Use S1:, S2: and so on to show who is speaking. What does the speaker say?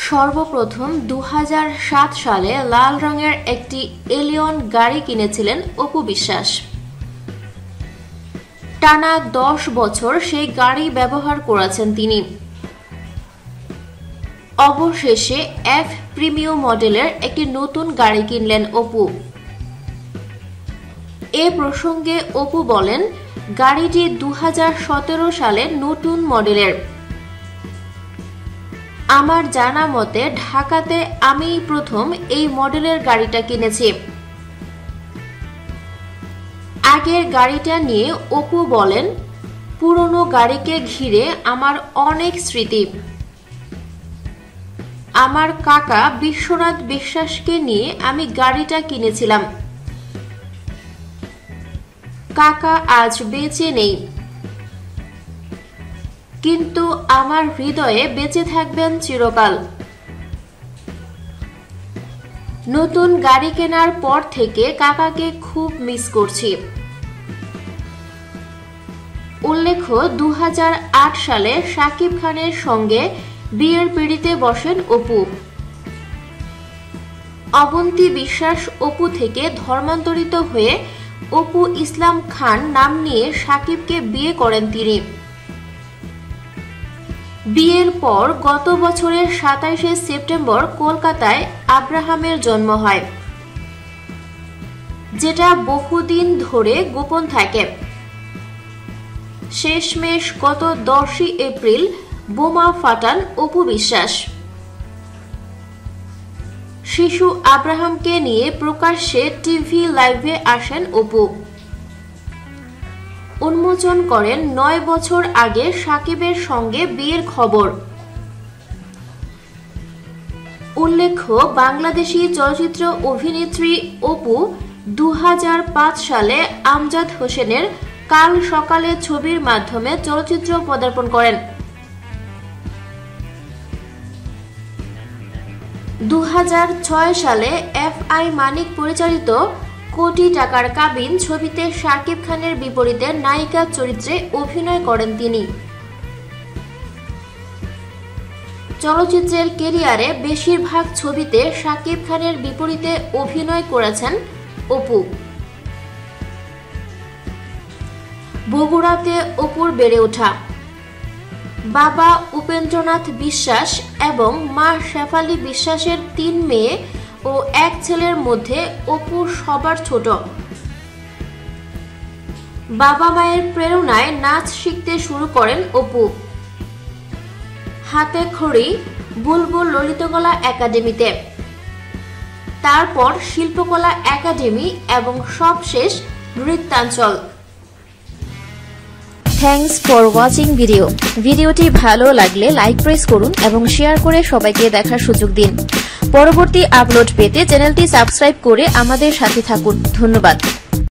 S1: সর্বপ্রথম 2007 সালে লাল রঙের একটি এলিয়ন গাড়ি কিনেছিলেন অপু বিশ্বাস। টানা 10 বছর সেই গাড়ি ব্যবহার করেছেন তিনি। অবশেষে এফ প্রিমিয়াম মডেলের একটি নতুন গাড়ি কিনলেন অপু। এ প্রসঙ্গে অপু বলেন, গাড়িটি 2017 সালে নতুন মডেলের। আমার জানা মতে ঢাকাতে আমিই প্রথম এই মডেলের গাড়িটা কিনেছি। আগের গাড়িটা নিয়ে অপু বলেন, পুরনো গাড়িকে ঘিরে আমার অনেক স্মৃতি। আমার কাকা বিশ্বনাথ বিশ্বাসকে নিয়ে আমি গাড়িটা কিনেছিলাম। কাকা আজ বেঁচে নেই, কিন্তু আমার হৃদয়ে বেঁচে থাকবেন চিরকাল। নতুন গাড়ি কেনার পর থেকে কাকাকে খুব মিস করছি। উল্লেখ্য, 2008 সালে শাকিব খানের সঙ্গে বিয়ের পিঁড়িতে বসেন অপু। অবন্তী বিশ্বাস অপু থেকে ধর্মান্তরিত হয়ে অপু ইসলাম খান নাম নিয়ে শাকিবকে বিয়ে করেন তিনি। বিয়ের পর গত বছরের 27শে সেপ্টেম্বর কলকাতায় আব্রাহামের জন্ম হয়, যেটা বহুদিন ধরে গোপন থাকে। শেষমেশ গত 10ই এপ্রিল বোমা ফাটান অপু বিশ্বাস। শিশু আব্রাহামকে নিয়ে প্রকাশ্যে টিভি লাইভে আসেন অপু। উন্মোচন করেন 9 বছর আগে শাকিবের সঙ্গে বিয়ের খবর। উল্লেখ্য, বাংলাদেশি চলচ্চিত্র অভিনেত্রী অপু 2005 সালে আমজাদ হোসেনের কাল সকালে ছবির মাধ্যমে চলচ্চিত্র পদার্পণ করেন। 2006 সালে এফ.আই. মানিক পরিচালিত কোটি টাকার কাবিন ছবিতে শাকিব খানের বিপরীতে নায়িকা চরিত্রে অভিনয় করেন তিনি। চলচ্চিত্রের ক্যারিয়ারে বেশিরভাগ ছবিতে শাকিব খানের বিপরীতে অভিনয় করেছেন অপু। বগুড়াতে অপুর বেড়ে ওঠা। বাবা উপেন্দ্রনাথ বিশ্বাস এবং মা শেফালী বিশ্বাসের 3 মেয়ে ও 1 ছেলের মধ্যে অপু সবার ছোট। বাবা মায়ের প্রেরণায় নাচ শিখতে শুরু করেন অপু। হাতে খড়ি বুলবুল ললিতকলা একাডেমিতে, তারপর শিল্পকলা একাডেমি এবং সবশেষ নৃত্যাঞ্চল।
S2: থ্যাঙ্কস ফর ওয়াচিং ভিডিওটি ভালো লাগলে লাইক প্রেস করুন এবং শেয়ার করে সবাইকে দেখার সুযোগ দিন। পরবর্তী আপলোড পেতে চ্যানেলটি সাবস্ক্রাইব করে আমাদের সাথে থাকুন। ধন্যবাদ।